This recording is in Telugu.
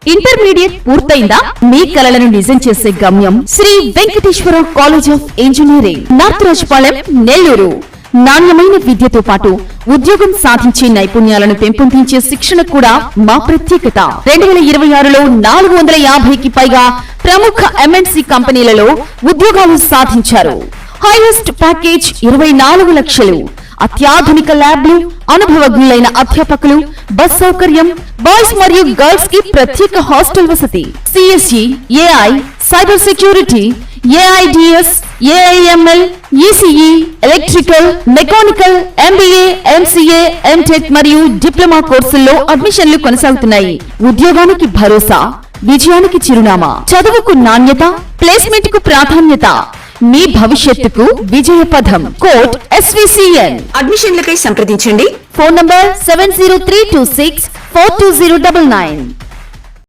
ఇంటర్మీడియట్ పూర్తయిందా? మీ కలలను నిజం చేసే గమ్యం Sri Venkateswara College of Engineering, Nagarajapalem, Nellore. నాణ్యమైన విద్యతో పాటు ఉద్యోగం సాధించే నైపుణ్యాలను పెంపొందించే శిక్షణ కూడా మా ప్రత్యేకత. 2026లో 450కి పైగా ప్రముఖ ఎంఎన్సి కంపెనీలలో ఉద్యోగాలు సాధించారు. హైయెస్ట్ ప్యాకేజ్ 24 లక్షలు. అత్యాధునిక ల్యాబ్లు, అనుభవజ్ఞులైన అధ్యాపకులు, బస్ సౌకర్యం, బాయ్స్ మరియు గర్ల్స్ కి ప్రత్యేక హాస్టల్ వసతి. CSE, AI, cyber security, AIDS, AIML, ECE, electrical, mechanical, MBA, MCA, MTech మరియు డిప్లొమా కోర్సుల్లో అడ్మిషన్లు కొనసాగుతున్నాయి. ఉద్యోగానికి భరోసా, విజయానికి చిరునామా. చదువుకు నాణ్యత, ప్లేస్మెంట్ కు ప్రాధాన్యత. మీ భవిష్యత్తుకు విజయపథం. Code SVCN. అడ్మిషన్లకై సంప్రదించండి. Phone number 7032642099.